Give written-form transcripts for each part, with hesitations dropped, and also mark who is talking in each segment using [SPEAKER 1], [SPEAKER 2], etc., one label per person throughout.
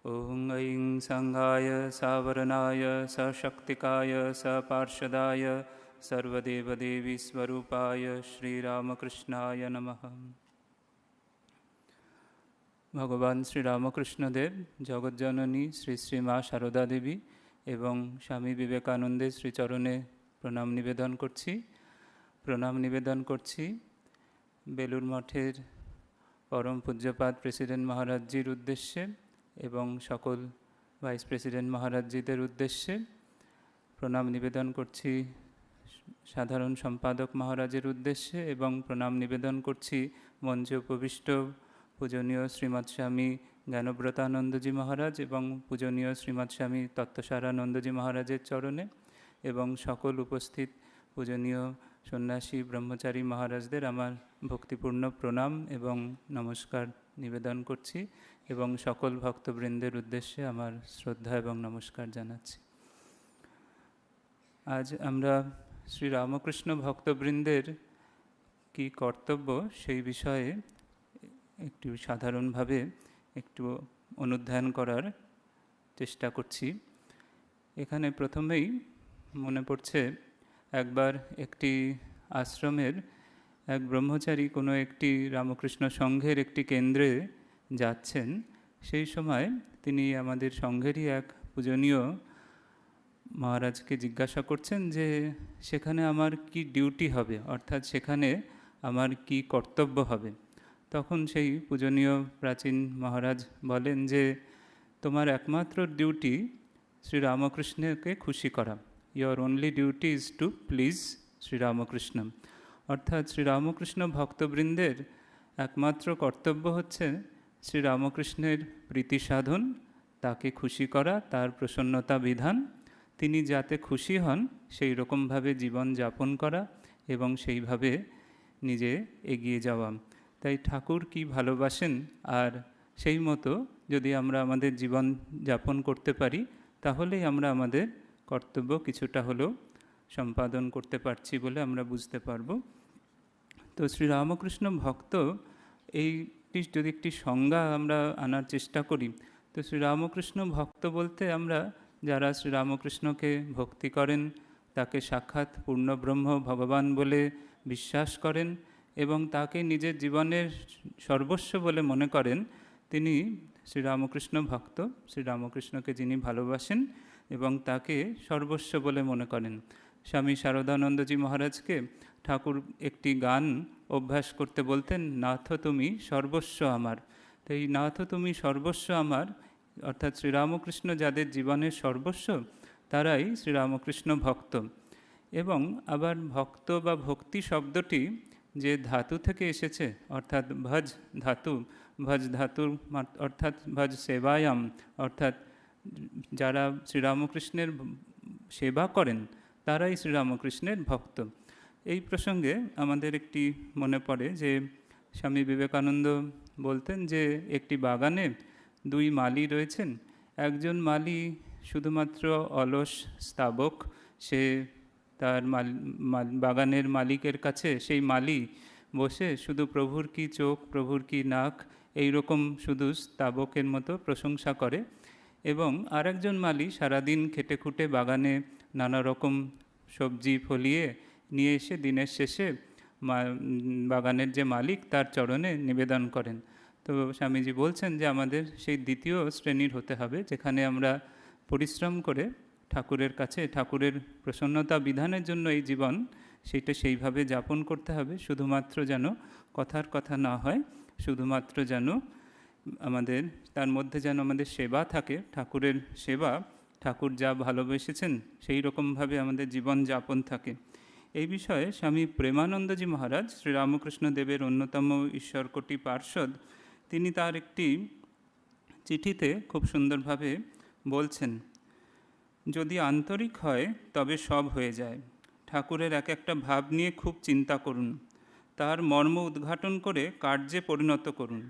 [SPEAKER 1] ॐ ऐं सङ्घाय सावरणाय सशक्तिकाय सपार्षदाय सर्वदेवदेवीस्वरूपाय श्रीरामकृष्णाय नमः। ভগবান শ্রীরামকৃষ্ণদেব, জগজ্জননী শ্রী শ্রী মা সারদা দেবী এবং স্বামী বিবেকানন্দের শ্রীচরণে প্রণাম নিবেদন করছি। বেলুড় মঠের পরম পূজ্যপাদ প্রেসিডেন্ট মহারাজজির উদ্দেশ্যে এবং সকল ভাইস প্রেসিডেন্ট মহারাজজিদের উদ্দেশ্যে প্রণাম নিবেদন করছি সাধারণ সম্পাদক মহারাজের উদ্দেশ্যে এবং প্রণাম নিবেদন করছি মঞ্চে উপবিষ্ট পূজনীয় শ্রীমৎ স্বামী জ্ঞানব্রতানন্দজি মহারাজ এবং পূজনীয় শ্রীমৎ স্বামী তত্ত্বসারানন্দজি মহারাজের চরণে এবং সকল উপস্থিত পূজনীয় সন্ন্যাসী ব্রহ্মচারী মহারাজদের আমার ভক্তিপূর্ণ প্রণাম এবং নমস্কার নিবেদন করছি এবং সকল ভক্তবৃন্দের উদ্দেশ্যে আমার শ্রদ্ধা এবং নমস্কার জানাচ্ছি। আজ আমরা শ্রীরামকৃষ্ণ ভক্তবৃন্দের কি কর্তব্য সেই বিষয়ে একটু সাধারণভাবে একটু অনুধ্যান করার চেষ্টা করছি। এখানে প্রথমেই মনে পড়ছে একবার একটি আশ্রমের এক ব্রহ্মচারী কোনো একটি রামকৃষ্ণ সংঘের একটি কেন্দ্রে যাচ্ছেন। সেই সময় তিনি আমাদের সংঘেরই এক পূজনীয় মহারাজকে জিজ্ঞাসা করছেন যে সেখানে আমার কি ডিউটি হবে, অর্থাৎ সেখানে আমার কি কর্তব্য হবে। তখন সেই পূজনীয় প্রাচীন মহারাজ বলেন যে তোমার একমাত্র ডিউটি শ্রীরামকৃষ্ণকে খুশি করা। Your only duty is to please Sri Ramakrishna. অর্থাৎ শ্রীরামকৃষ্ণ ভক্তবৃন্দের একমাত্র কর্তব্য হচ্ছে শ্রীরামকৃষ্ণের প্রীতি সাধন, তাকে খুশি করা, তার প্রসন্নতা বিধান, তিনি যাতে খুশি হন সেই রকমভাবে জীবন যাপন করা এবং সেইভাবে নিজে এগিয়ে যাওয়া। তাই ঠাকুর কি ভালোবাসেন আর সেই মতো যদি আমরা আমাদের জীবন যাপন করতে পারি তাহলেই আমরা আমাদের কর্তব্য কিছুটা হলেও সম্পাদন করতে পারছি বলে আমরা বুঝতে পারব। তো শ্রীরামকৃষ্ণ ভক্ত এইটি যদি একটি সংজ্ঞা আমরা আনার চেষ্টা করি, তো শ্রীরামকৃষ্ণ ভক্ত বলতে আমরা যারা শ্রীরামকৃষ্ণকে ভক্তি করেন, তাকে সাক্ষাৎ পূর্ণব্রহ্ম ভগবান বলে বিশ্বাস করেন এবং তাকে নিজের জীবনের সর্বস্ব বলে মনে করেন, তিনি শ্রীরামকৃষ্ণ ভক্ত। শ্রীরামকৃষ্ণকে যিনি ভালোবাসেন এবং তাকে সর্বস্ব বলে মনে করেন। স্বামী শারদানন্দজি মহারাজকে ঠাকুর একটি গান অভ্যাস করতে বলতেন, নাথ তুমি সর্বস্ব আমার। তো এই নাথ তুমি সর্বস্ব আমার অর্থাৎ শ্রীরামকৃষ্ণ যাদের জীবনের সর্বস্ব তারাই শ্রীরামকৃষ্ণ ভক্ত। এবং আবার ভক্ত বা ভক্তি শব্দটি যে ধাতু থেকে এসেছে অর্থাৎ ভজ ধাতুর অর্থাৎ ভজ সেবায়াম, অর্থাৎ যারা শ্রীরামকৃষ্ণের সেবা করেন তারাই শ্রীরামকৃষ্ণের ভক্ত। এই প্রসঙ্গে আমাদের একটি মনে পড়ে যে স্বামী বিবেকানন্দ বলতেন যে একটি বাগানে দুই মালি রয়েছেন। একজন মালি শুধুমাত্র অলস স্তাবক, সে তার বাগানের মালিকের কাছে সেই মালি বসে শুধু প্রভুর কি চোখ, প্রভুর কি নাক, এই রকম শুধু স্তাবকের মতো প্রশংসা করে। এবং আরেকজন মালি সারাদিন খেটে খুঁটে বাগানে নানা রকম সবজি ফলিয়ে নিয়ে এসে দিনের শেষে বাগানের যে মালিক তার চরণে নিবেদন করেন। তো স্বামীজি বলছেন যে আমাদের সেই দ্বিতীয় শ্রেণীর হতে হবে, যেখানে আমরা পরিশ্রম করে ঠাকুরের কাছে ঠাকুরের প্রসন্নতা বিধানের জন্য এই জীবন সেইটা সেইভাবে যাপন করতে হবে। শুধুমাত্র যেন কথার কথা না হয়, শুধুমাত্র যেন আমাদের তার মধ্যে যেন আমাদের সেবা থাকে, ঠাকুরের সেবা, ঠাকুর যা ভালোবেসেছেন সেই রকমভাবে আমাদের জীবন যাপন থাকে। এই বিষয়ে স্বামী প্রেমানন্দজি মহারাজ শ্রীরামকৃষ্ণ দেবের অন্যতম ঈশ্বরকোটি পার্ষদ, তিনি তার একটি চিঠিতে খুব সুন্দরভাবে বলছেন, যদি আন্তরিক হয় তবে সব হয়ে যায়। ঠাকুরের এক একটা ভাব নিয়ে খুব চিন্তা করুন, তার মর্ম উদ্ঘাটন করে কার্যে পরিণত করুন।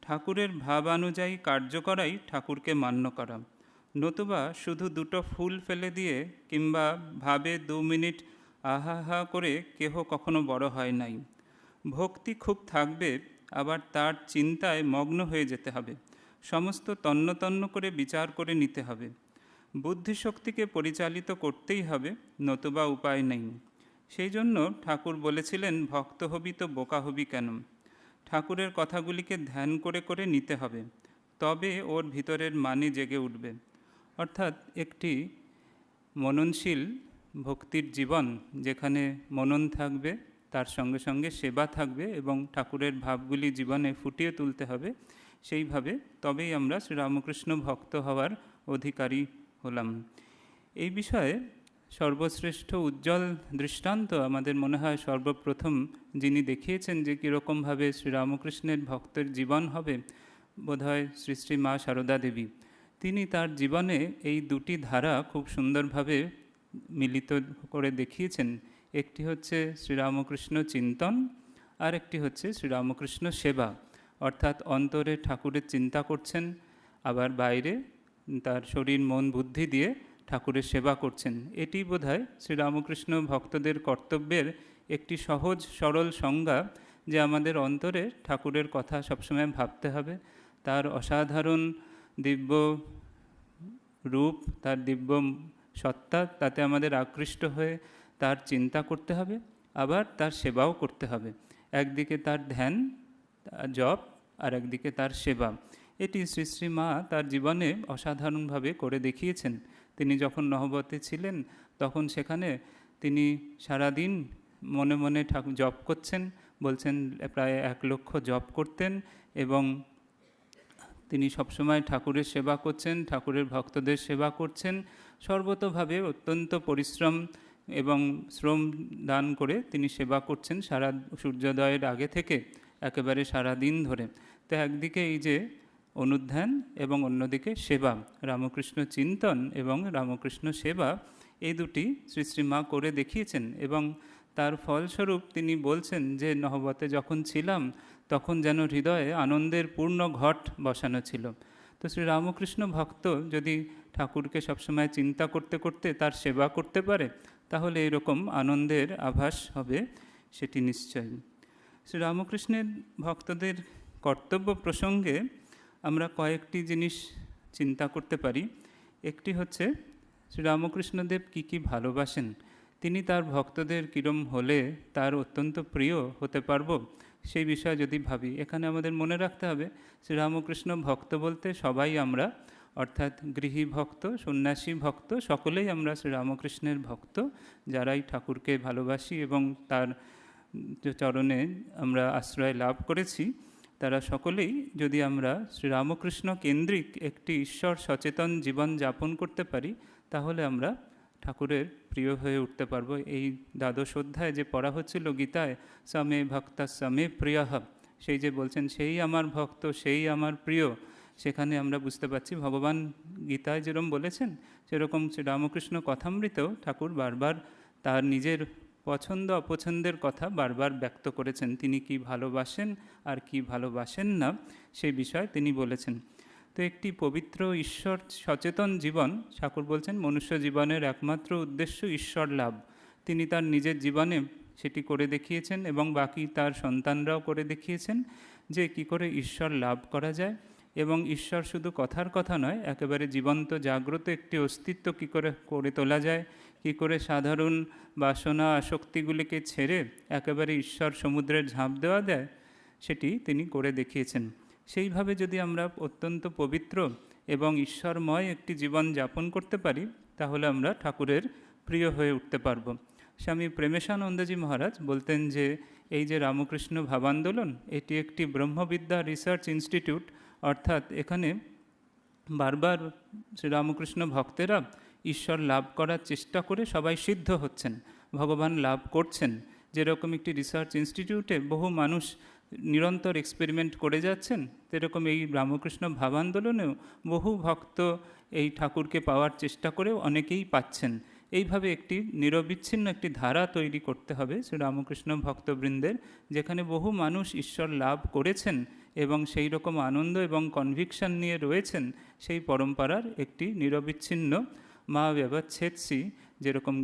[SPEAKER 1] ঠাকুরের ভাব অনুযায়ী কার্য করাই ঠাকুরকে মান্য করা। নতুবা শুধু দুটো ফুল ফেলে দিয়ে কিংবা ভাবে 2 মিনিট আহা হা করে কেহ কখনো বড় হয় নাই। ভক্তি খুব থাকবে, আবার তার চিন্তায় মগ্ন হয়ে যেতে হবে। সমস্ত তন্ন তন্ন করে বিচার করে নিতে হবে। বুদ্ধিশক্তিকে পরিচালিত করতেই হবে, নতুবা উপায় নেই। সেই জন্য ঠাকুর বলেছিলেন, ভক্ত হবি তো বোকা হবি কেন। ঠাকুরের কথাগুলিকে ধ্যান করে করে নিতে হবে, তবে ওর ভিতরের মানে জেগে উঠবে। অর্থাৎ একটি মননশীল ভক্তির জীবন, যেখানে মনন থাকবে, তার সঙ্গে সঙ্গে সেবা থাকবে এবং ঠাকুরের ভাবগুলি জীবনে ফুটিয়ে তুলতে হবে, সেইভাবে তবেই আমরা শ্রীরামকৃষ্ণ ভক্ত হওয়ার অধিকারী হলাম। এই বিষয়ে সর্বশ্রেষ্ঠ উজ্জ্বল দৃষ্টান্ত আমাদের মনে হয় সর্বপ্রথম যিনি দেখিয়েছেন যে কীরকমভাবে শ্রীরামকৃষ্ণের ভক্তের জীবন হবে, বোধহয় শ্রী শ্রী মা সারদা দেবী। তিনি তার জীবনে এই দুটি ধারা খুব সুন্দরভাবে মিলিত করে দেখিয়েছেন। একটি হচ্ছে শ্রীরামকৃষ্ণ চিন্তন, আর একটি হচ্ছে শ্রীরামকৃষ্ণ সেবা। অর্থাৎ অন্তরে ঠাকুরের চিন্তা করছেন, আবার বাইরে তার শরীর মন বুদ্ধি দিয়ে ঠাকুরের সেবা করছেন। এটি বোধহয় শ্রীরামকৃষ্ণ ভক্তদের কর্তব্যের একটি সহজ সরল সংজ্ঞা, যে আমাদের অন্তরে ঠাকুরের কথা সবসময় ভাবতে হবে, তার অসাধারণ দিব্য রূপ, তার দিব্য সত্তা, তাতে আমাদের আকৃষ্ট হয়ে তার চিন্তা করতে হবে, আবার তার সেবাও করতে হবে। একদিকে তার ধ্যান জপ, আর একদিকে তার সেবা। এটি শ্রী শ্রী মা তার জীবনে অসাধারণভাবে করে দেখিয়েছেন। তিনি যখন নহবতে ছিলেন, তখন সেখানে তিনি সারাদিন মনে মনে ঠাকুর জপ করছেন, বলছেন প্রায় 1 লক্ষ জপ করতেন, এবং তিনি সবসময় ঠাকুরের সেবা করছেন, ঠাকুরের ভক্তদের সেবা করছেন, সর্বতোভাবে অত্যন্ত পরিশ্রম এবং শ্রম দান করে তিনি সেবা করছেন সারা সূর্যোদয়ের আগে থেকে একেবারে সারা দিন ধরে। তো একদিকে এই যে অনুধ্যান এবং অন্যদিকে সেবা, রামকৃষ্ণ চিন্তন এবং রামকৃষ্ণ সেবা, এই দুটি শ্রী শ্রী মা করে দেখিয়েছেন। এবং তার ফলস্বরূপ তিনি বলছেন যে নহবতে যখন ছিলাম, তখন যেন হৃদয়ে আনন্দের পূর্ণ ঘট বসানো ছিল। তো শ্রী রামকৃষ্ণ ভক্ত যদি ঠাকুরকে সবসময় চিন্তা করতে করতে তার সেবা করতে পারে, তাহলে এরকম আনন্দের আভাস হবে, সেটি নিশ্চয়ই। শ্রী রামকৃষ্ণের ভক্তদের কর্তব্য প্রসঙ্গে আমরা কয়েকটি জিনিস চিন্তা করতে পারি। একটি হচ্ছে শ্রী রামকৃষ্ণদেব কী কী ভালোবাসেন, তিনি তার ভক্তদের কীরম হলে তার অত্যন্ত প্রিয় হতে পারবো, সেই বিষয়ে যদি ভাবি, এখানে আমাদের মনে রাখতে হবে শ্রীরামকৃষ্ণ ভক্ত বলতে সবাই আমরা, অর্থাৎ গৃহী ভক্ত, সন্ন্যাসী ভক্ত, সকলেই আমরা শ্রীরামকৃষ্ণের ভক্ত, যারাই ঠাকুরকে ভালোবাসি এবং তার চরণে আমরা আশ্রয় লাভ করেছি, তারা সকলেই যদি আমরা শ্রীরামকৃষ্ণ কেন্দ্রিক একটি ঈশ্বর সচেতন জীবন যাপন করতে পারি, তাহলে আমরা ঠাকুরের প্রিয় হয়ে উঠতে পারবো। এই দ্বাদশ অধ্যায় যে পড়া হচ্ছিল গীতায়, সমে ভক্তা সমে প্রিয়, সেই যে বলছেন সেই আমার ভক্ত, সেই আমার প্রিয়, সেখানে আমরা বুঝতে পারছি ভগবান গীতায় যেরকম বলেছেন, সেরকম শ্রীরামকৃষ্ণ কথামৃতেও ঠাকুর বারবার তার নিজের পছন্দ অপছন্দের কথা বারবার ব্যক্ত করেছেন। তিনি কি ভালোবাসেন আর কি ভালোবাসেন না, সেই বিষয়ে তিনি বলেছেন। তো একটি পবিত্র ঈশ্বর সচেতন জীবন, ঠাকুর বলছেন মনুষ্য জীবনের একমাত্র উদ্দেশ্য ঈশ্বর লাভ। তিনি তার নিজের জীবনে সেটি করে দেখিয়েছেন এবং বাকি তার সন্তানরাও করে দেখিয়েছেন যে কি করে ঈশ্বর লাভ করা যায়, এবং ঈশ্বর শুধু কথার কথা নয়, একেবারে জীবন্ত জাগ্রত একটি অস্তিত্ব কি করে করে তোলা যায়, কি করে সাধারণ বাসনা আসক্তিগুলিকে ছেড়ে একেবারে ঈশ্বর সমুদ্রের ঝাঁপ দেওয়া যায়, সেটি তিনি করে দেখিয়েছেন। সেইভাবে যদি আমরা অত্যন্ত পবিত্র এবং ঈশ্বরময় একটি জীবন যাপন করতে পারি, তাহলে আমরা ঠাকুরের প্রিয় হয়ে উঠতে পারব। স্বামী প্রেমেশানন্দজি মহারাজ বলতেন যে এই যে রামকৃষ্ণ ভাবান্দোলন, এটি একটি ব্রহ্মবিদ্যা রিসার্চ ইনস্টিটিউট, অর্থাৎ এখানে বারবার শ্রীরামকৃষ্ণ ভক্তেরা ঈশ্বর লাভ করার চেষ্টা করে সবাই সিদ্ধ হচ্ছেন, ভগবান লাভ করছেন। যেরকম একটি রিসার্চ ইনস্টিটিউটে বহু মানুষ নিরন্তর এক্সপেরিমেন্ট করে যাচ্ছেন, সেরকম এই রামকৃষ্ণ ভাবান্দোলনেও বহু ভক্ত এই ঠাকুরকে পাওয়ার চেষ্টা করেও অনেকেই পাচ্ছেন। এইভাবে একটি নিরবিচ্ছিন্ন একটি ধারা তৈরি করতে হবে শ্রীরামকৃষ্ণ ভক্তবৃন্দের, যেখানে বহু মানুষ ঈশ্বর লাভ করেছেন এবং সেই রকম আনন্দ এবং কনভিকশন নিয়ে রয়েছেন। সেই পরম্পরার একটি নিরবিচ্ছিন্ন মা ব্যবচ্ছেদসি, যেরকম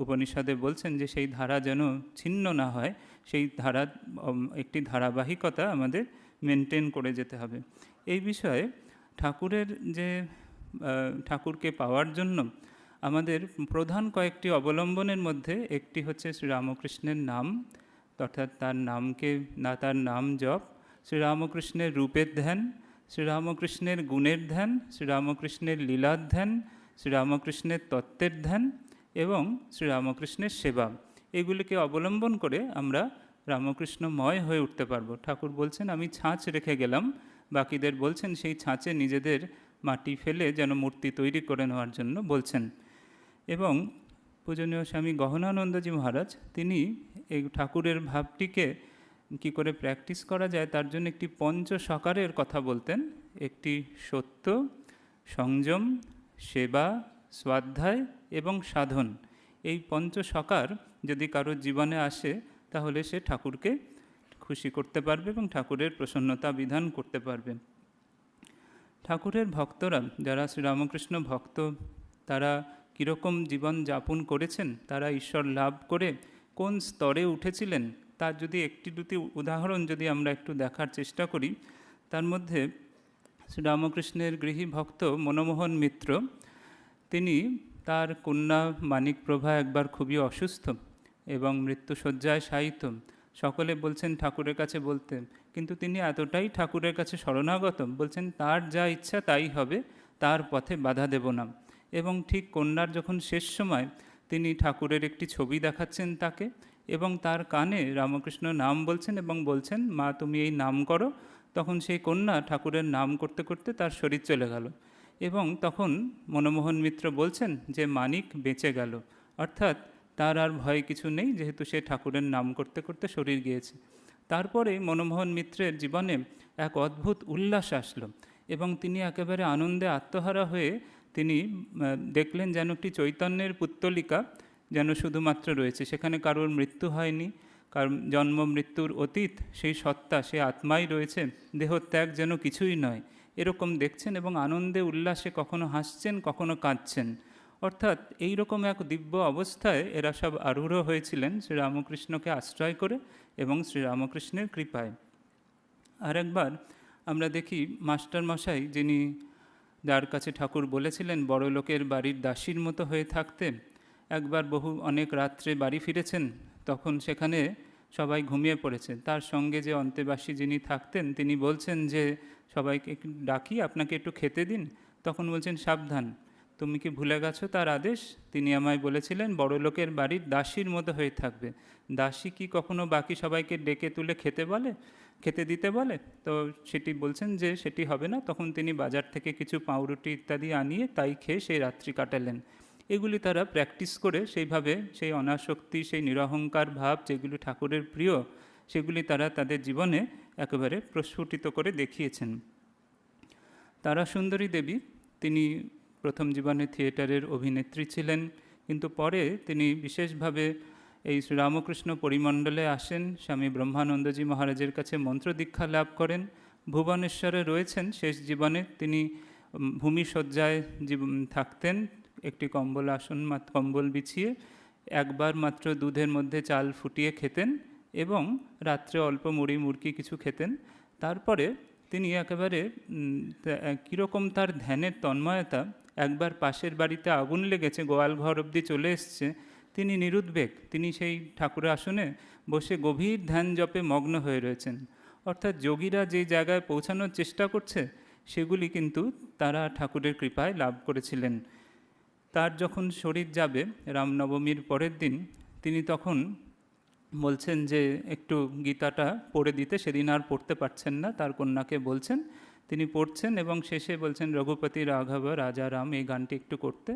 [SPEAKER 1] উপনিষদে বলছেন যে সেই ধারা যেন ছিন্ন না হয়, সেই ধারা একটি ধারাবাহিকতা আমাদের মেনটেন করে যেতে হবে। এই বিষয়ে ঠাকুরের যে ঠাকুরকে পাওয়ার জন্য আমাদের প্রধান কয়েকটি অবলম্বনের মধ্যে একটি হচ্ছে শ্রীরামকৃষ্ণের নাম, অর্থাৎ তার নামকে তার নাম জপ, শ্রীরামকৃষ্ণের রূপের ধ্যান, শ্রীরামকৃষ্ণের গুণের ধ্যান, শ্রীরামকৃষ্ণের লীলার ধ্যান, শ্রীরামকৃষ্ণের তত্ত্বের ধ্যান এবং শ্রীরামকৃষ্ণের সেবা। এগুলিকে অবলম্বন করে আমরা রামকৃষ্ণময় হয়ে উঠতে পারবো। ঠাকুর বলছেন, আমি ছাঁচ রেখে গেলাম, বাকিদের বলছেন সেই ছাঁচে নিজেদের মাটি ফেলে যেন মূর্তি তৈরি করে নেওয়ার জন্য বলছেন। এবং পূজনীয় স্বামী গহনানন্দজি মহারাজ তিনি এই ঠাকুরের ভাবটিকে কি করে প্র্যাকটিস করা যায় তার জন্য একটি পঞ্চসকারের কথা বলতেন। একটি সত্য, সংযম, সেবা, স্বাধ্যায় এবং সাধন। এই পঞ্চসকার যদি কারোর জীবনে আসে তাহলে সে ঠাকুরকে খুশি করতে পারবে এবং ঠাকুরের প্রসন্নতা বিধান করতে পারবে। ঠাকুরের ভক্তরা যারা শ্রীরামকৃষ্ণ ভক্ত, তারা কীরকম জীবন যাপন করেছেন, তারা ঈশ্বর লাভ করে কোন স্তরে উঠেছিলেন, তার যদি একটি দুটি উদাহরণ যদি আমরা একটু দেখার চেষ্টা করি, তার মধ্যে শ্রীরামকৃষ্ণের গৃহী ভক্ত মনমোহন মিত্র, তিনি তার কন্যা মানিকপ্রভা একবার খুবই অসুস্থ এবং মৃত্যুশয্যায় শায়িত। সকলে বলছেন ঠাকুরের কাছে বলতে, কিন্তু তিনি এতটাই ঠাকুরের কাছে শরণাগত, বলছেন তার যা ইচ্ছা তাই হবে, তার পথে বাধা দেব না। এবং ঠিক কন্যার যখন শেষ সময় তিনি ঠাকুরের একটি ছবি দেখাচ্ছেন তাকে এবং তার কানে রামকৃষ্ণ নাম বলছেন এবং বলছেন, মা তুমি এই নাম করো। তখন সেই কন্যা ঠাকুরের নাম করতে করতে তার শরীর চলে গেল এবং তখন মনমোহন মিত্র বলছেন যে মানিক বেঁচে গেল, অর্থাৎ তার আর ভয় কিছু নেই, যেহেতু সে ঠাকুরের নাম করতে করতে শরীর গিয়েছে। তারপরে মনমোহন মিত্রের জীবনে এক অদ্ভুত উল্লাস আসলো এবং তিনি একেবারে আনন্দে আত্মহারা হয়ে তিনি দেখলেন যেন একটি চৈতন্যের পুত্তলিকা যেন শুধুমাত্র রয়েছে, সেখানে কারোর মৃত্যু হয়নি, কারণ জন্ম মৃত্যুর অতীত সেই সত্তা, সে আত্মাই রয়েছে, দেহত্যাগ যেন কিছুই নয়, এরকম দেখছেন এবং আনন্দে উল্লাসে কখনো হাসছেন কখনো কাঁদছেন। অর্থাৎ এই রকম এক দিব্য অবস্থায় এরা সব আরূঢ় হয়েছিলেন শ্রীরামকৃষ্ণকে আশ্রয় করে এবং শ্রীরামকৃষ্ণের কৃপায়। আর একবার আমরা দেখি মাস্টারমশাই, যিনি যার কাছে ঠাকুর বলেছিলেন বড় লোকের বাড়ির দাসীর মতো হয়ে থাকতে, একবার অনেক রাত্রে বাড়ি ফিরেছেন, তখন সেখানে সবাই ঘুমিয়ে পড়েছে। তার সঙ্গে যে অন্তেবাসী যিনি থাকতেন তিনি বলছেন যে সবাইকে ডাকি, আপনাকে একটু খেতে দিন। তখন বলছেন, সাবধান, তুমি কি ভুলে গেছো তার আদেশ? তিনি আমায় বলেছিলেন বড় লোকের বাড়ির দাসীর মতো হয়ে থাকবে। দাসী কি কখনো বাকি সবাইকে ডেকে তুলে খেতে দিতে বলে? তো সেটি বলছেন যে সেটি হবে না। তখন তিনি বাজার থেকে কিছু পাউরুটি ইত্যাদি আনিয়ে তাই খেয়ে সেই রাত্রি কাটালেন। এগুলি তারা প্র্যাকটিস করে সেইভাবে সেই অনাসক্তি, সেই নিরহংকার ভাব যেগুলি ঠাকুরের প্রিয়, সেগুলি তারা তাদের জীবনে একেবারে প্রস্ফুটিত করে দেখিয়েছেন। তারাসুন্দরী দেবী, তিনি প্রথম জীবনে থিয়েটারের অভিনেত্রী ছিলেন, কিন্তু পরে তিনি বিশেষভাবে এই শ্রীরামকৃষ্ণ পরিমণ্ডলে আসেন, স্বামী ব্রহ্মানন্দজি মহারাজের কাছে মন্ত্র দীক্ষা লাভ করেন। ভুবনেশ্বরে রয়েছেন শেষ জীবনে, তিনি ভূমিশয্যায় থাকতেন, একটি কম্বল বিছিয়ে একবার মাত্র দুধের মধ্যে চাল ফুটিয়ে খেতেন এবং রাত্রে অল্প মুড়ি মুড়কি কিছু খেতেন। তারপরে তিনি একেবারে কীরকম তার ধ্যানের তন্ময়তা, একবার পাশের বাড়িতে আগুন লেগেছে, গোয়াল ঘর অবধি চলে এসছে, তিনি নিরুদ্বেগ, তিনি সেই ঠাকুরের আসনে বসে গভীর ধ্যান জপে মগ্ন হয়ে রয়েছেন। অর্থাৎ যোগীরা যে জায়গায় পৌঁছানোর চেষ্টা করছে সেগুলি কিন্তু তারা ঠাকুরের কৃপায় লাভ করেছিলেন। তার যখন শরীর যাবে রামনবমীর পরের দিন, তিনি তখন বলছেন যে একটু গীতাটা পড়ে দিতে, সেদিন আর পড়তে পারছেন না, তার কন্যাকে বলছেন, তিনি পড়ছেন এবং শেষে বলছেন রঘুপতি রাঘব রাজা রাম, এই গানটি একটু করতে।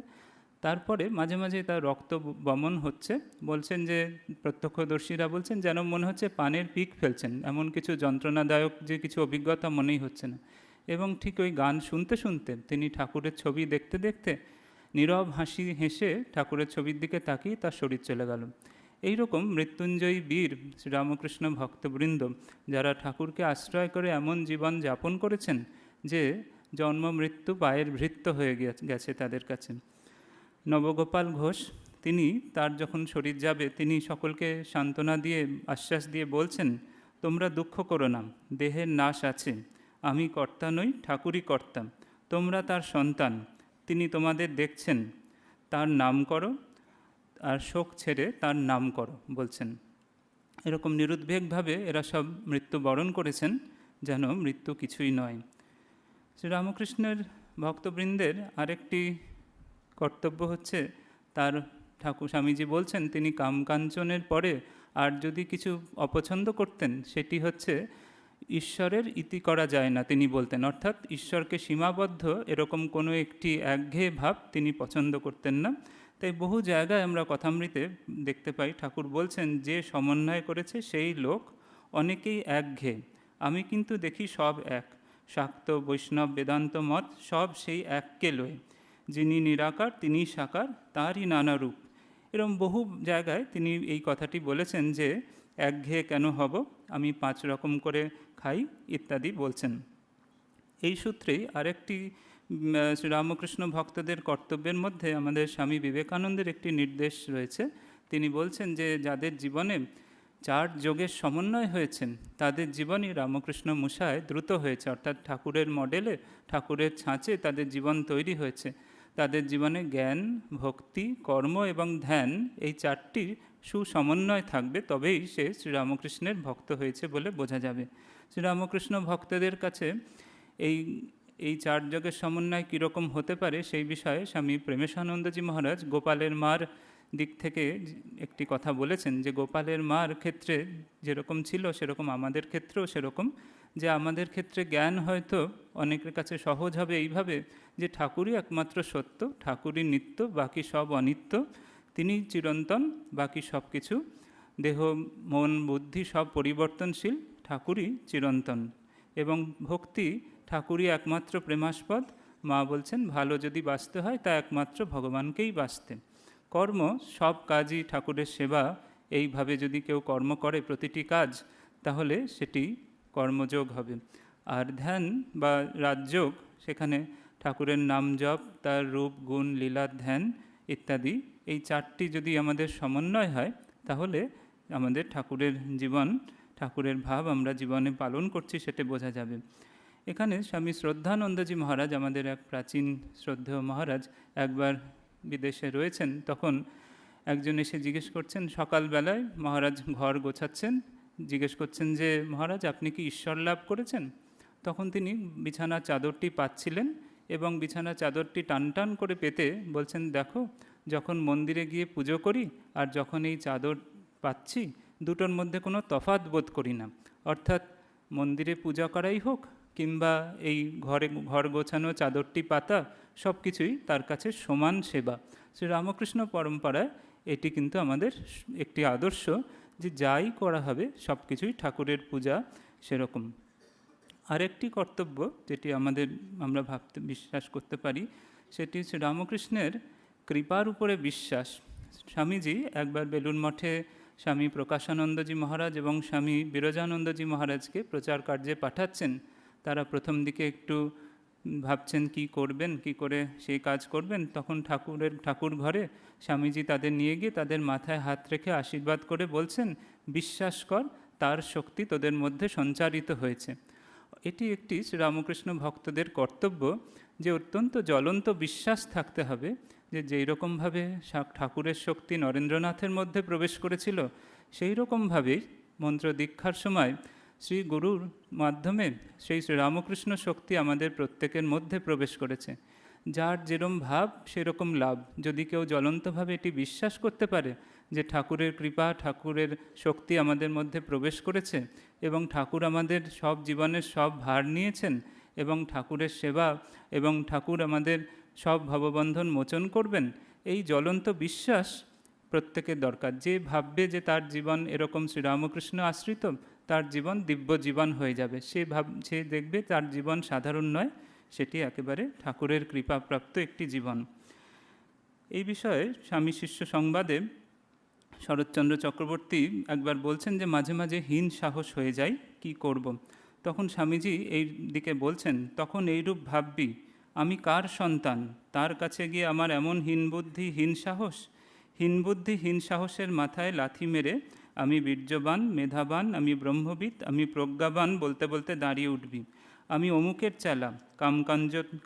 [SPEAKER 1] তারপরে মাঝে মাঝে তার রক্ত বমন হচ্ছে, বলছেন যে প্রত্যক্ষদর্শীরা বলছেন যেন মনে হচ্ছে পানের পিক ফেলছেন, এমন কিছু যন্ত্রণাদায়ক যে কিছু অভিজ্ঞতা মনেই হচ্ছে না। এবং ঠিক ওই গান শুনতে শুনতে তিনি ঠাকুরের ছবি দেখতে দেখতে নীরব হাসি হেসে ঠাকুরের ছবির দিকে তাকিয়ে তার শরীর চলে গেল। এইরকম মৃত্যুঞ্জয়ী বীর শ্রীরামকৃষ্ণ ভক্তবৃন্দ যারা ঠাকুরকে আশ্রয় করে এমন জীবন যাপন করেছেন যে জন্ম মৃত্যু পায়ের ভৃত্য হয়ে গেছে তাদের কাছে। নবগোপাল ঘোষ, তিনি তার যখন শরীর যাবে তিনি সকলকে সান্ত্বনা দিয়ে আশ্বাস দিয়ে বলছেন, তোমরা দুঃখ করো না, দেহের নাশ আছে, আমি কর্তা নই, ঠাকুরই কর্তা, তোমরা তার সন্তান, তিনি তোমাদের দেখছেন, তার নাম করো, আর শোক ছেড়ে তার নাম করো বলছেন। এরকম নিরুদ্বেগভাবে এরা সব মৃত্যুবরণ করেছেন, যেন মৃত্যু কিছুই নয়। শ্রীরামকৃষ্ণের ভক্তবৃন্দের আরেকটি কর্তব্য হচ্ছে, তার ঠাকুর স্বামীজি বলছেন তিনি কামকাঞ্চনের পরে আর যদি কিছু অপছন্দ করতেন, সেটি হচ্ছে ঈশ্বরের ইতি করা যায় না তিনি বলতেন, অর্থাৎ ঈশ্বরকে সীমাবদ্ধ এরকম কোনো একটি একঘেয়ে ভাব তিনি পছন্দ করতেন না। তাই বহু জায়গায় আমরা কথামৃতে দেখতে পাই ঠাকুর বলছেন, যে সমন্বয় করেছে সেই লোক অনেকেই একঘেয়ে, আমি কিন্তু দেখি সব এক, শাক্ত বৈষ্ণব বেদান্ত মত সব সেই এককে লয়ে, যিনি নিরাকার তিনি সাকার, তারই নানা রূপ। এরকম বহু জায়গায় তিনি এই কথাটি বলেছেন যে একঘেয়ে কেন হব, আমি 5 রকম করে খাই ইত্যাদি বলছেন। এই সূত্রেই আরেকটি শ্রীরামকৃষ্ণ ভক্তদের কর্তব্যের মধ্যে আমাদের স্বামী বিবেকানন্দের একটি নির্দেশ রয়েছে। তিনি বলছেন যে যাদের জীবনে 4 যোগের সমন্বয় হয়েছেন, তাদের জীবনই রামকৃষ্ণ মূষায় দ্রুত হয়েছে, অর্থাৎ ঠাকুরের মডেলে, ঠাকুরের ছাঁচে তাদের জীবন তৈরি হয়েছে। তাদের জীবনে জ্ঞান, ভক্তি, কর্ম এবং ধ্যান এই 4টির সুসমন্বয় থাকবে, তবেই সে শ্রীরামকৃষ্ণের ভক্ত হয়েছে বলে বোঝা যাবে। শ্রীরামকৃষ্ণ ভক্তদের কাছে এই 4 যোগের সমন্বয় কীরকম হতে পারে সেই বিষয়ে স্বামী প্রেমেশানন্দজি মহারাজ গোপালের মার দিক থেকে একটি কথা বলেছেন, যে গোপালের মার ক্ষেত্রে যেরকম ছিল সেরকম আমাদের ক্ষেত্রেও সেরকম, যে আমাদের ক্ষেত্রে জ্ঞান হয়তো অনেকের কাছে সহজ হবে এইভাবে যে ঠাকুরই একমাত্র সত্য, ঠাকুরই নিত্য, বাকি সব অনিত্য, তিনি চিরন্তন, বাকি সব কিছু দেহ মন বুদ্ধি সব পরিবর্তনশীল, ঠাকুরই চিরন্তন। এবং ভক্তি, ঠাকুরই একমাত্র প্রেমাস্পদ। মা বলছেন ভালো যদি বাঁচতে হয় তা একমাত্র ভগবানকেই বাঁচতে। কর্ম, সব কাজই ঠাকুরের সেবা, এইভাবে যদি কেউ কর্ম করে প্রতিটি কাজ, তাহলে সেটি কর্মযোগ হবে। আর ধ্যান বা রাজযোগ, সেখানে ঠাকুরের নাম জপ, তার রূপ গুণ লীলার ধ্যান ইত্যাদি, এই 4টি যদি আমাদের সমন্বয় হয়, তাহলে আমাদের ঠাকুরের জীবন, ঠাকুরের ভাব আমরা জীবনে পালন করছি সেটা বোঝা যাবে। এখানে স্বামী শ্রদ্ধানন্দজি মহারাজ, আমাদের এক প্রাচীন শ্রদ্ধেয় মহারাজ, একবার বিদেশে রয়েছেন, তখন একজন এসে জিজ্ঞেস করছেন, সকালবেলায় মহারাজ ঘর গোছাচ্ছেন, জিজ্ঞেস করছেন যে মহারাজ আপনি কি ঈশ্বর লাভ করেছেন? তখন তিনি বিছানার চাদরটি পাচ্ছিলেন এবং বিছানার চাদরটি টান টান করে পেতে বলছেন, দেখো, যখন মন্দিরে গিয়ে পুজো করি আর যখন এই চাদর পাচ্ছি, দুটোর মধ্যে কোনো তফাৎ বোধ করি না। অর্থাৎ মন্দিরে পূজা করাই হোক কিংবা এই ঘর গোছানো চাদরটি পাতা, সব কিছুই তার কাছে সমান সেবা। শ্রীরামকৃষ্ণ পরম্পরায় এটি কিন্তু আমাদের একটি আদর্শ, যে যাই করা হবে সব কিছুই ঠাকুরের পূজা সেরকম। আরেকটি কর্তব্য যেটি আমরা বিশ্বাস করতে পারি, সেটি শ্রীরামকৃষ্ণের কৃপার উপরে বিশ্বাস। স্বামীজি একবার বেলুড় মঠে স্বামী প্রকাশানন্দজি মহারাজ এবং স্বামী বিরজানন্দজি মহারাজকে প্রচার কার্যে পাঠাচ্ছেন। তারা প্রথম দিকে একটু ভাবছেন কি করবেন, কি করে সেই কাজ করবেন। তখন ঠাকুর ঘরে স্বামীজি তাদের নিয়ে গিয়ে তাদের মাথায় হাত রেখে আশীর্বাদ করে বলছেন, বিশ্বাস কর, তার শক্তি তোদের মধ্যে সঞ্চারিত হয়েছে। এটি একটি শ্রীরামকৃষ্ণ ভক্তদের কর্তব্য, যে অত্যন্ত জ্বলন্ত বিশ্বাস থাকতে হবে যে যেই রকমভাবে ঠাকুরের শক্তি নরেন্দ্রনাথের মধ্যে প্রবেশ করেছিল, সেই রকমভাবেই মন্ত্র দীক্ষার সময় শ্রী গুরুর মাধ্যমে সেই শ্রীরামকৃষ্ণ শক্তি আমাদের প্রত্যেকের মধ্যে প্রবেশ করেছে। যার যেরকম ভাব সেরকম লাভ। যদি কেউ জ্বলন্তভাবে এটি বিশ্বাস করতে পারে যে ঠাকুরের কৃপা, ঠাকুরের শক্তি আমাদের মধ্যে প্রবেশ করেছে এবং ঠাকুর আমাদের সব জীবনের সব ভার নিয়েছেন এবং ঠাকুরের সেবা এবং ঠাকুর আমাদের সব ভববন্ধন মোচন করবেন, এই জ্বলন্ত বিশ্বাস প্রত্যেকের দরকার। যে ভাববে যে তার জীবন এরকম শ্রীরামকৃষ্ণ আশ্রিত, তার জীবন দিব্য জীবন হয়ে যাবে। সে দেখবে তার জীবন সাধারণ নয়, সেটি একেবারে ঠাকুরের কৃপাপ্রাপ্ত একটি জীবন। এই বিষয়ে স্বামী শিষ্য সংবাদে শরৎচন্দ্র চক্রবর্তী একবার বলছেন যে মাঝে মাঝে হীন সাহস হয়ে যায়, কি করব। তখন স্বামীজি এই দিকে বলছেন, তখন এইরূপ ভাববি, আমি কার সন্তান, তার কাছে গিয়ে আমার এমন হীন বুদ্ধি হীন সাহস। হীন বুদ্ধি হীন সাহসের মাথায় লাথি মেরে আমি বীর্যবান মেধাবান, আমি ব্রহ্মবিদ, আমি প্রজ্ঞাবান বলতে বলতে দাঁড়িয়ে উঠবি। আমি অমুকের চেলা,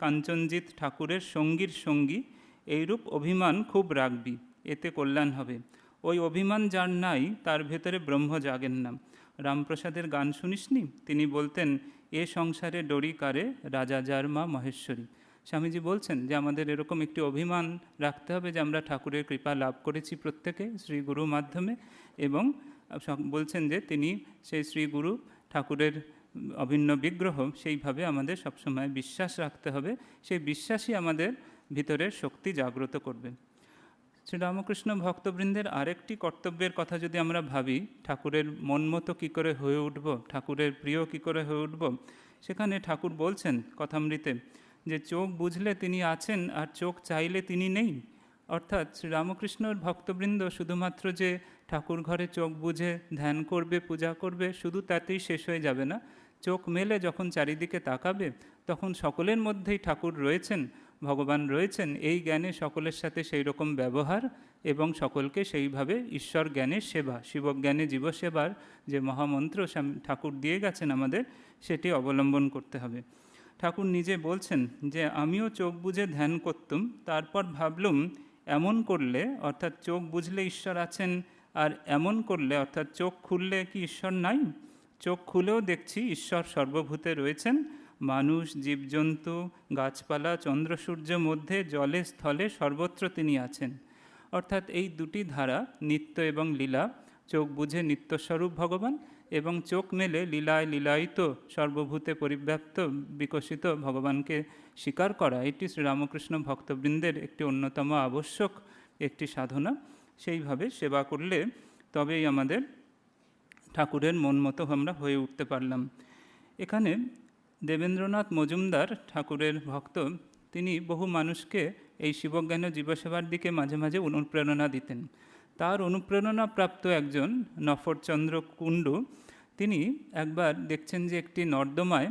[SPEAKER 1] কাঞ্চনজিৎ ঠাকুরের সঙ্গীর সঙ্গী, এইরূপ অভিমান খুব রাখবি, এতে কল্যাণ হবে। ওই অভিমান যার নাই তার ভেতরে ব্রহ্ম জাগেন না। রামপ্রসাদের গান শুনিসনি? তিনি বলতেন, এ সংসারে ডরি কারে, রাজা যার মা মহেশ্বরী। স্বামীজি বলছেন যে আমাদের এরকম একটি অভিমান রাখতে হবে যে আমরা ঠাকুরের কৃপা লাভ করেছি প্রত্যেকে শ্রী গুরুর মাধ্যমে, এবং বলছেন যে তিনি সেই শ্রী গুরু ঠাকুরের অভিন্ন বিগ্রহ, সেইভাবে আমাদের সবসময় বিশ্বাস রাখতে হবে। সেই বিশ্বাসই আমাদের ভিতরের শক্তি জাগ্রত করবে। শ্রীরামকৃষ্ণ ভক্তবৃন্দের আরেকটি কর্তব্যের কথা যদি আমরা ভাবি, ঠাকুরের মন মতো কী করে হয়ে উঠব, ঠাকুরের প্রিয় কী করে হয়ে উঠব, সেখানে ঠাকুর বলছেন কথামৃতে যে চোখ বুঝলে তিনি আছেন আর চোখ চাইলে তিনি নেই। অর্থাৎ শ্রীরামকৃষ্ণর ভক্তবৃন্দ শুধুমাত্র যে ঠাকুর ঘরে চোখ বুঝে ধ্যান করবে, পূজা করবে, শুধু তাতেই শেষ হয়ে যাবে না। চোখ মেলে যখন চারিদিকে তাকাবে তখন সকলের মধ্যেই ঠাকুর রয়েছেন, ভগবান রয়েছেন, এই জ্ঞানে সকলের সাথে সেই রকম ব্যবহার এবং সকলকে সেইভাবে ঈশ্বর জ্ঞানের সেবা, শিবজ্ঞানে জীবসেবার যে মহামন্ত্র ঠাকুর দিয়ে গেছেন আমাদের, সেটি অবলম্বন করতে হবে। ঠাকুর নিজে বলছেন যে আমিও চোখ বুঝে ধ্যান করতুম, তারপর ভাবলুম এমন করলে, অর্থাৎ চোখ বুঝলে ঈশ্বর আছেন, আর এমন করলে অর্থাৎ চোখ খুললে কি ঈশ্বর নাই? চোখ খুলেও দেখছি ঈশ্বর সর্বভূতে রয়েছেন, মানুষ, জীবজন্তু, গাছপালা, চন্দ্র সূর্য মধ্যে, জলে স্থলে সর্বত্র তিনি আছেন। অর্থাৎ এই দুটি ধারা, নিত্য এবং লীলা, চোখ বুঝে নিত্যস্বরূপ ভগবান এবং চোখ মেলে লীলায় লীলায়িত সর্বভূতে পরিব্যাপ্ত বিকশিত ভগবানকে স্বীকার করা, এটি শ্রীরামকৃষ্ণ ভক্তবৃন্দের একটি অন্যতম আবশ্যক একটি সাধনা। সেইভাবে সেবা করলে তবেই আমাদের ঠাকুরের মন মতো আমরা হয়ে উঠতে পারলাম। এখানে দেবেন্দ্রনাথ মজুমদার ঠাকুরের ভক্ত, তিনি বহু মানুষকে এই শিবজ্ঞান জীবসেবার দিকে মাঝে মাঝে অনুপ্রেরণা দিতেন। তার অনুপ্রেরণা প্রাপ্ত একজন নফরচন্দ্র কুণ্ডু, তিনি একবার দেখছেন যে একটি নর্দমায়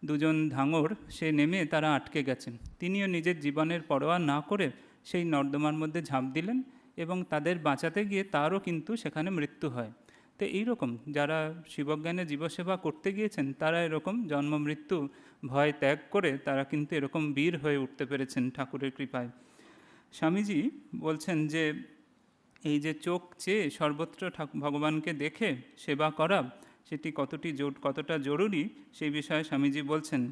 [SPEAKER 1] দুজন ধাঙর সে নেমে তারা আটকে গেছেন। তিনিও নিজের জীবনের পরোয়া না করে সেই নর্দমার মধ্যে ঝাঁপ দিলেন এবং তাদের বাঁচাতে গিয়ে তারও কিন্তু সেখানে মৃত্যু হয়। তো এইরকম যারা শিবজ্ঞানে জীবসেবা করতে গিয়েছেন তারা এরকম জন্ম মৃত্যু ভয় ত্যাগ করে তারা কিন্তু এরকম বীর হয়ে উঠতে পেরেছেন ঠাকুরের কৃপায়। স্বামীজি বলছেন যে এই যে চোখ চেয়ে সর্বত্র ভগবানকে দেখে সেবা করা, সেটি কতটা জরুরি সেই বিষয়ে স্বামীজি বলছেন,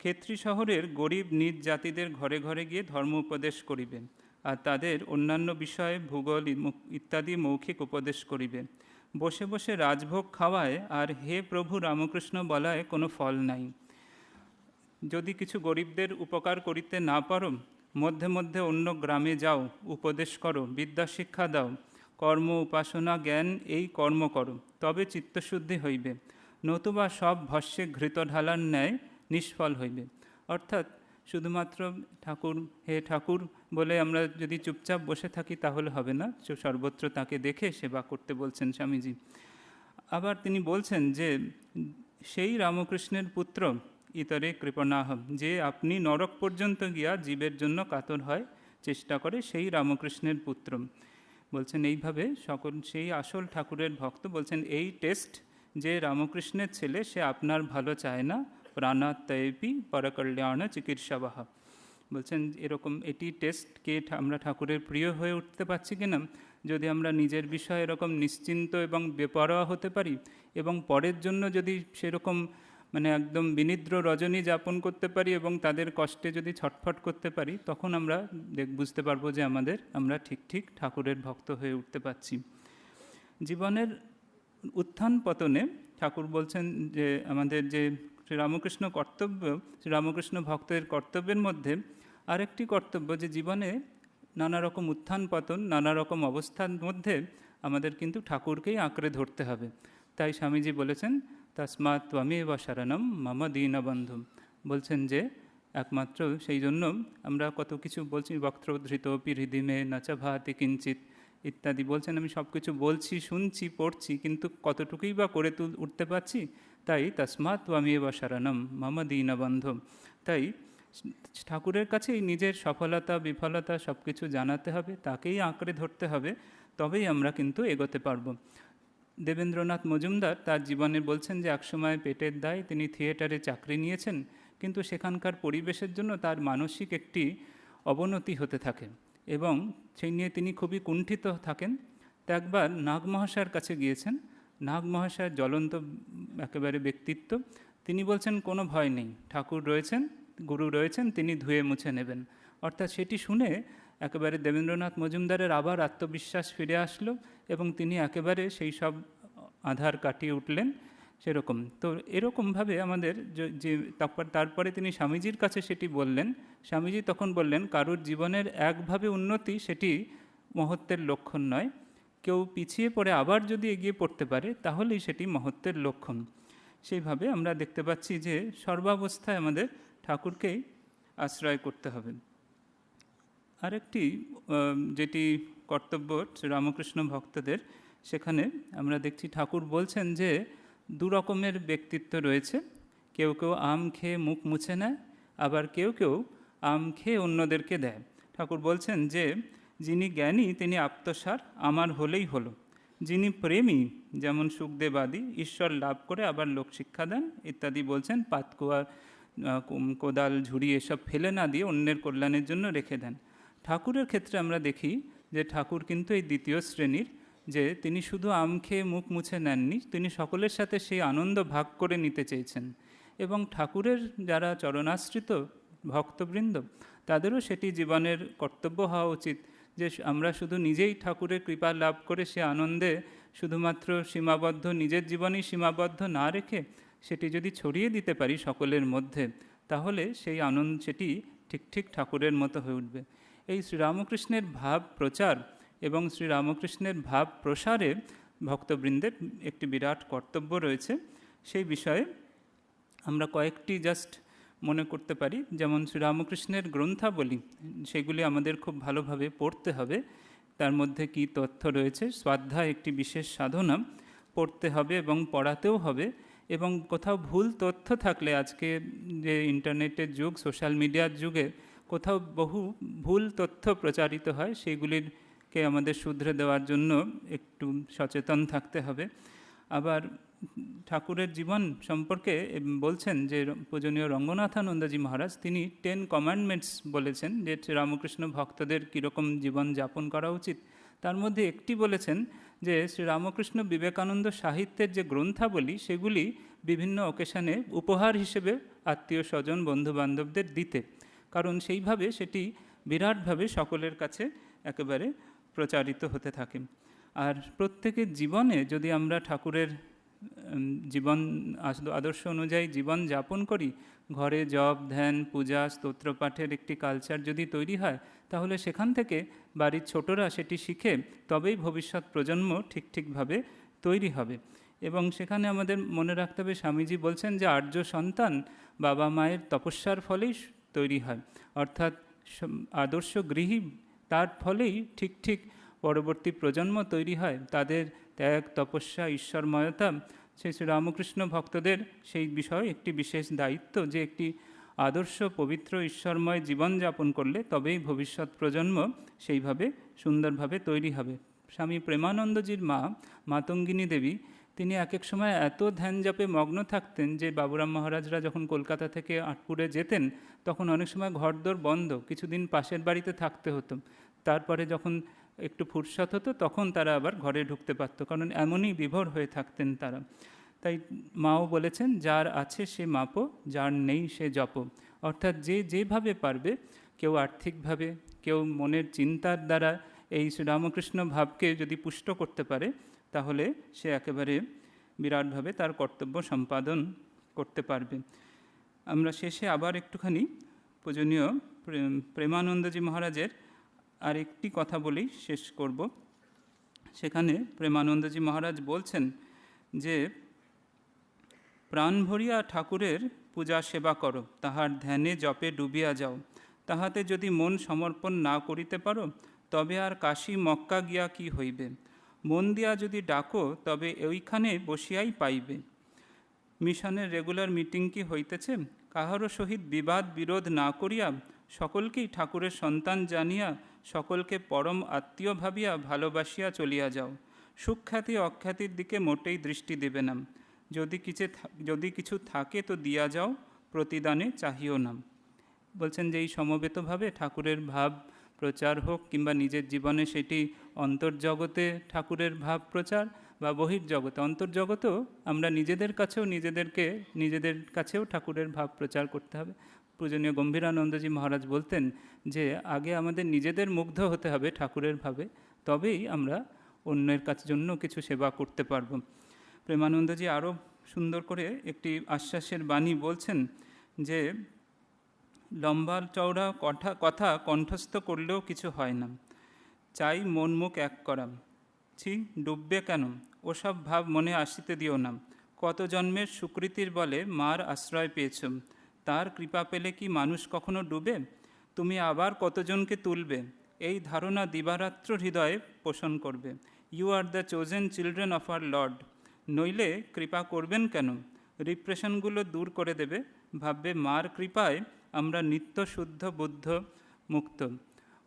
[SPEAKER 1] ক্ষেত্রী শহরের গরিব নিজ জাতিদের ঘরে ঘরে গিয়ে ধর্ম উপদেশ করিবে, আর তাদের অন্যান্য বিষয়ে ভূগোল ইত্যাদি মৌখিক উপদেশ করিবে। বসে বসে রাজভোগ খাওয়ায় আর হে প্রভু রামকৃষ্ণ বলায় কোনো ফল নাই। যদি কিছু গরিবদের উপকার করিতে না পারো, মধ্যে মধ্যে অন্য গ্রামে যাও, উপদেশ করো, বিদ্যা শিক্ষা দাও, কর্ম উপাসনা জ্ঞান এই কর্ম করো, তবে চিত্তশুদ্ধি হইবে, নতুবা সব ভস্যে ঘৃত ঢালার ন্যায় নিষ্ফল হইবে। অর্থাৎ শুধুমাত্র ঠাকুর হে ঠাকুর বলে আমরা যদি চুপচাপ বসে থাকি তাহলে হবে না, সর্বত্র তাকে দেখে সেবা করতে বলছেন স্বামীজি। আবার তিনি বলছেন যে সেই রামকৃষ্ণের পুত্র ইতরে কৃপণাহ, যে আপনি নরক পর্যন্ত গিয়া জীবের জন্য কাতর হয় চেষ্টা করে সেই রামকৃষ্ণের পুত্র। বলছেন এইভাবে সকল সেই আসল ঠাকুরের ভক্ত বলছেন এই টেস্ট যে রামকৃষ্ণের ছেলে সে আপনার ভালো চায় না, প্রাণাত্মপি পরকল্যাণ চিকিৎসাবাহ। বলছেন এরকম এটি টেস্ট কে আমরা ঠাকুরের প্রিয় হয়ে উঠতে পারছি কিনা, যদি আমরা নিজের বিষয়ে এরকম নিশ্চিন্ত এবং বেপরোয়া হতে পারি এবং পরের জন্য যদি সেরকম একদম বিনিদ্র রজনী যাপন করতে পারি এবং তাদের কষ্টে যদি ছটফট করতে পারি, তখন আমরা বুঝতে পারবো যে আমরা ঠিক ঠাকুরের ভক্ত হয়ে উঠতে পারছি। জীবনের উত্থান পতনে ঠাকুর বলছেন যে আমাদের যে শ্রীরামকৃষ্ণ কর্তব্য, শ্রীরামকৃষ্ণ ভক্তের কর্তব্যের মধ্যে আরেকটি কর্তব্য যে জীবনে নানা রকম উত্থান পতন, নানা রকম অবস্থার মধ্যে আমাদের কিন্তু ঠাকুরকেই আঁকড়ে ধরতে হবে। তাই স্বামীজি বলেছেন তস্মাৎ ত্বমেব শরণম মম দীনবন্ধু। বলছেন যে একমাত্র সেই জন্য আমরা কত কিছু বলছি, বক্ত্রোদ্ধৃত হৃদিমে নচ ভাতি কিঞ্চিত ইত্যাদি বলছেন, আমি সব কিছু বলছি, শুনছি, পড়ছি, কিন্তু কতটুকুই বা করে উঠতে পারছি। তাই তস্মাৎ ত্বমেব শরণম মম দীনবন্ধু। তাই ঠাকুরের কাছেই নিজের সফলতা বিফলতা সব কিছু জানাতে হবে, তাকেই আঁকড়ে ধরতে হবে, তবেই আমরা কিন্তু এগোতে পারবো। দেবেন্দ্রনাথ মজুমদার তার জীবনে বলছেন যে একসময় পেটের দায়ে তিনি থিয়েটারে চাকরি নিয়েছেন, কিন্তু সেখানকার পরিবেশের জন্য তার মানসিক একটি অবনতি হতে থাকে এবং সেই নিয়ে তিনি খুবই কুণ্ঠিত থাকেন। তো একবার নাগ মহাশয়ের কাছে গিয়েছেন। নাগ মহাশয়ের জ্বলন্ত একেবারে ব্যক্তিত্ব, তিনি বলছেন কোনো ভয় নেই, ঠাকুর রয়েছেন, গুরু রয়েছেন, তিনি ধুয়ে মুছে নেবেন। অর্থাৎ সেটি শুনে একেবারে দেবেন্দ্রনাথ মজুমদারের আবার আত্মবিশ্বাস ফিরে আসলো এবং তিনি একেবারে সেই সব আধার কাটিয়ে উঠলেন। সেরকম তো এরকমভাবে আমাদের যে তারপরে তিনি স্বামীজির কাছে সেটি বললেন। স্বামীজি তখন বললেন, কারুর জীবনের একভাবে উন্নতি সেটি মহত্বের লক্ষণ নয়, কেউ পিছিয়ে পড়ে আবার যদি এগিয়ে পড়তে পারে তাহলেই সেটি মহত্বের লক্ষণ। সেইভাবে আমরা দেখতে পাচ্ছি যে সর্বাবস্থায় আমাদের ঠাকুরকেই আশ্রয় করতে হবে। আরেকটি যেটি কর্তব্য রামকৃষ্ণ ভক্তদের, সেখানে আমরা দেখছি ঠাকুর বলছেন যে দু রকমের ব্যক্তিত্ব রয়েছে। কেউ কেউ আম খেয়ে মুখ মুছে নেয়, আবার কেউ কেউ আম খেয়ে অন্যদেরকে দেয়। ঠাকুর বলছেন যে যিনি জ্ঞানী তিনি আত্মসার, আমার হলেই হলো। যিনি প্রেমী, যেমন সুখদেব আদি, ঈশ্বর লাভ করে আবার লোকশিক্ষা দেন ইত্যাদি বলছেন, পাতকুয়া কোদাল ঝুড়ি এসব ফেলে না দিয়ে অন্যের কল্যাণের জন্য রেখে দেন। ঠাকুরের ক্ষেত্রে আমরা দেখি যে ঠাকুর কিন্তু এই দ্বিতীয় শ্রেণীর, যে তিনি শুধু আম খেয়ে মুখ মুছে নেননি, তিনি সকলের সাথে সেই আনন্দ ভাগ করে নিতে চেয়েছেন। এবং ঠাকুরের যারা চরণাশ্রিত ভক্তবৃন্দ, তাদেরও সেটি জীবনের কর্তব্য হওয়া উচিত যে আমরা শুধু নিজেই ঠাকুরের কৃপা লাভ করে সে আনন্দে শুধুমাত্র সীমাবদ্ধ, নিজের জীবনেই সীমাবদ্ধ না রেখে সেটি যদি ছড়িয়ে দিতে পারি সকলের মধ্যে, তাহলে সেই আনন্দ সেটি ঠিক ঠিক ঠাকুরের মতো হয়ে উঠবে। এই শ্রীরামকৃষ্ণের ভাব প্রচার এবং শ্রীরামকৃষ্ণের ভাব প্রসারে ভক্তবৃন্দের একটি বিরাট কর্তব্য রয়েছে। সেই বিষয়ে আমরা কয়েকটি জাস্ট মনে করতে পারি। যেমন শ্রীরামকৃষ্ণের গ্রন্থাবলী, সেগুলি আমাদের খুব ভালোভাবে পড়তে হবে। তার মধ্যে কি তথ্য রয়েছে, স্বাধ্যায় একটি বিশেষ সাধনা, পড়তে হবে এবং পড়াতেও হবে। এবং কোথাও ভুল তথ্য থাকলে, আজকে যে ইন্টারনেটের যুগ, সোশ্যাল মিডিয়ার যুগে কোথাও বহু ভুল তথ্য প্রচারিত হয়, সেইগুলিকে আমাদের শুধরে দেওয়ার জন্য একটু সচেতন থাকতে হবে। আবার ঠাকুরের জীবন সম্পর্কে বলছেন যে পূজনীয় রঙ্গনাথানন্দজি মহারাজ, তিনি 10 কমান্ডমেন্টস বলেছেন যে শ্রীরামকৃষ্ণ ভক্তদের কীরকম জীবন যাপন করা উচিত। তার মধ্যে একটি বলেছেন যে শ্রীরামকৃষ্ণ বিবেকানন্দ সাহিত্যের যে গ্রন্থাবলী, সেগুলি বিভিন্ন অকেশনে উপহার হিসেবে আত্মীয় স্বজন বন্ধুবান্ধবদের দিতে, কারণ সেইভাবে সেটি বিরাটভাবে সকলের কাছে একেবারে প্রচারিত হতে থাকে। আর প্রত্যেকের জীবনে যদি আমরা ঠাকুরের জীবন আদর্শ অনুযায়ী জীবন যাপন করি, ঘরে জপ ধ্যান পূজা স্তোত্রপাঠের একটি কালচার যদি তৈরি হয়, তাহলে সেখান থেকে বাড়ির ছোটরা সেটি শিখে তবেই ভবিষ্যৎ প্রজন্ম ঠিকভাবে তৈরি হবে। এবং সেখানে আমাদের মনে রাখতে হবে, স্বামীজি বলছেন যে আর্য সন্তান বাবা মায়ের তপস্যার ফলেই তৈরি হয়, অর্থাৎ আদর্শ গৃহী, তার ফলেই ঠিক পরবর্তী প্রজন্ম তৈরি হয়। তাদের ত্যাগ তপস্যা ঈশ্বরময়তা, সেই শ্রীরামকৃষ্ণ ভক্তদের সেই বিষয়ে একটি বিশেষ দায়িত্ব যে একটি আদর্শ পবিত্র ঈশ্বরময় জীবনযাপন করলে তবেই ভবিষ্যৎ প্রজন্ম সেইভাবে সুন্দরভাবে তৈরি হবে। স্বামী প্রেমানন্দজির মা মাতঙ্গিনী দেবী, তিনি এক এক সময় এত ধ্যান জপে মগ্ন থাকতেন যে বাবুরাম মহারাজরা যখন কলকাতা থেকে আটপুরে যেতেন, তখন অনেক সময় ঘরদোর বন্ধ, কিছুদিন পাশের বাড়িতে থাকতে হতো। তারপরে যখন একটু ফুরসত হতো তখন তারা আবার ঘরে ঢুকতে পারতো, কারণ এমনই বিভোর হয়ে থাকতেন তারা। তাই মাও বলেছেন, যার আছে সে মাপো, যার নেই সে জপো। অর্থাৎ যে যেভাবে পারবে, কেউ আর্থিকভাবে, কেউ মনের চিন্তার দ্বারা এই শ্রীরামকৃষ্ণ ভাবকে যদি পুষ্ট করতে পারে, তাহলে সে একেবারে বিরাটভাবে তার কর্তব্য সম্পাদন করতে পারবে। আমরা শেষে আবার একটুখানি পূজনীয় প্রেমানন্দজি মহারাজের আর একটি কথা বলেই শেষ করব। সেখানে প্রেমানন্দজি মহারাজ বলছেন যে প্রাণ ভরিয়া ঠাকুরের পূজা সেবা করো, তাহার ধ্যানে জপে ডুবিয়া যাও। তাহাতে যদি মন সমর্পণ না করিতে পারো, তবে আর কাশী মক্কা গিয়া কি হইবে। মন দিয়া যদি ডাকো, তবে ওইখানে বসিয়াই পাইবে। মিশনের রেগুলার মিটিং কি হইতেছে? কাহারও সহিত বিবাদ বিরোধ না করিয়া, সকলকেই ঠাকুরের সন্তান জানিয়া, সকলকে পরম আত্মীয় ভাবিয়া ভালোবাসিয়া চলিয়া যাও। সুখ্যাতি অখ্যাতির দিকে মোটেই দৃষ্টি দেবে না। যদি কিছু থাকে তো দিয়া যাও, প্রতিদানে চাহিও না। বলছেন যে এই সমবেতভাবে ঠাকুরের ভাব প্রচার হোক, কিংবা নিজের জীবনে সেটি অন্তর্জগতে ঠাকুরের ভাব প্রচার বা বহির্জগতে। অন্তর্জগতেও আমরা নিজেদের কাছেও ঠাকুরের ভাব প্রচার করতে হবে। পূজনীয় গম্ভীরানন্দজি মহারাজ বলতেন যে আগে আমাদের নিজেদের মুগ্ধ হতে হবে ঠাকুরের ভাবে, তবেই আমরা অন্যের জন্য কিছু সেবা করতে পারব। প্রেমানন্দজি আরও সুন্দর করে একটি আশ্বাসের বাণী বলছেন যে লম্বা চওড়া কথা কণ্ঠস্থ করলেও কিছু হয় না, চাই মন মুখ এক করা। ছি, ডুববে কেন, ওসব ভাব মনে আসিতে দিও না। কত জন্মের সুকৃতির বলে মার আশ্রয় পেয়েছ, তার কৃপা পেলে কি মানুষ কখনো ডুবে? তুমি আবার কতজনকে তুলবে, এই ধারণা দিবারাত্র হৃদয়ে পোষণ করবে। You are the chosen children of our Lord. নইলে কৃপা করবেন কেন? রিপ্রেশনগুলো দূর করে দেবে, ভাববে মার কৃপায় আমরা নিত্য শুদ্ধ বুদ্ধ মুক্ত।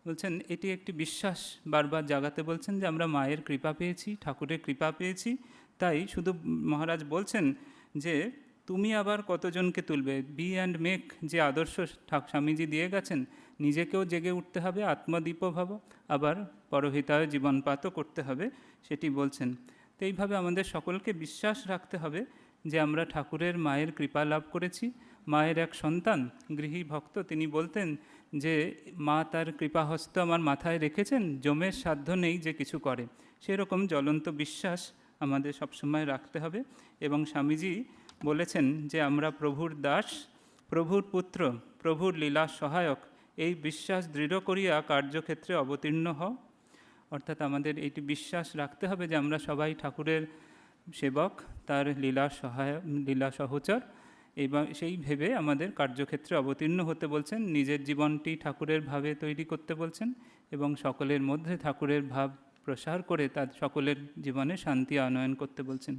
[SPEAKER 1] বলছেন এটি একটি বিশ্বাস বারবার জাগাতে বলছেন যে আমরা মায়ের কৃপা পেয়েছি, ঠাকুরের কৃপা পেয়েছি। তাই শুধু মহারাজ বলছেন যে তুমি আবার কতজনকে তুলবে। বি অ্যান্ড মেক যে আদর্শ স্বামীজি দিয়ে গেছেন, নিজেকেও জেগে উঠতে হবে, আত্মদীপ ভাব, আবার পরহিতায় জীবনপাতও করতে হবে, সেটি বলছেন। তো এইভাবে আমাদের সকলকে বিশ্বাস রাখতে হবে যে আমরা ঠাকুরের মায়ের কৃপা লাভ করেছি। মায়ের এক সন্তান গৃহী ভক্ত তিনি বলতেন যে মা তার কৃপাহস্ত আমার মাথায় রেখেছেন, জমের সাধ্য নেই যে কিছু করে। সেরকম জ্বলন্ত বিশ্বাস আমাদের সবসময় রাখতে হবে। এবং স্বামীজি বলেছেন যে আমরা প্রভুর দাস, প্রভুর পুত্র, প্রভুর লীলা সহায়ক, এই বিশ্বাস দৃঢ় করিয়া কার্যক্ষেত্রে অবতীর্ণ হও। অর্থাৎ আমাদের এইটি বিশ্বাস রাখতে হবে যে আমরা সবাই ঠাকুরের সেবক, তার লীলা সহচর, এবং সেই ভেবে আমাদের কার্যক্ষেত্রে অবতীর্ণ হতে বলছেন। নিজের জীবনটি ঠাকুরের ভাবে তৈরি করতে বলছেন এবং সকলের মধ্যে ঠাকুরের ভাব প্রসার করে তার সকলের জীবনে শান্তি আনয়ন করতে বলছেন।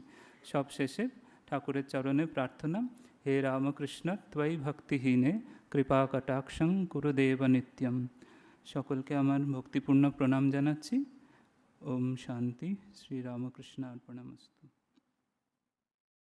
[SPEAKER 1] সব শেষে ঠাকুরের চরণে প্রার্থনা, হে রামকৃষ্ণ ত্বয়ি ভক্তিহীনে কৃপা কটাক্ষং কুরুদেব নিত্যম। সকলকে আমার ভক্তিপূর্ণ প্রণাম জানাচ্ছি। ওম শান্তি। শ্রী রামকৃষ্ণ অর্পণমস্তু।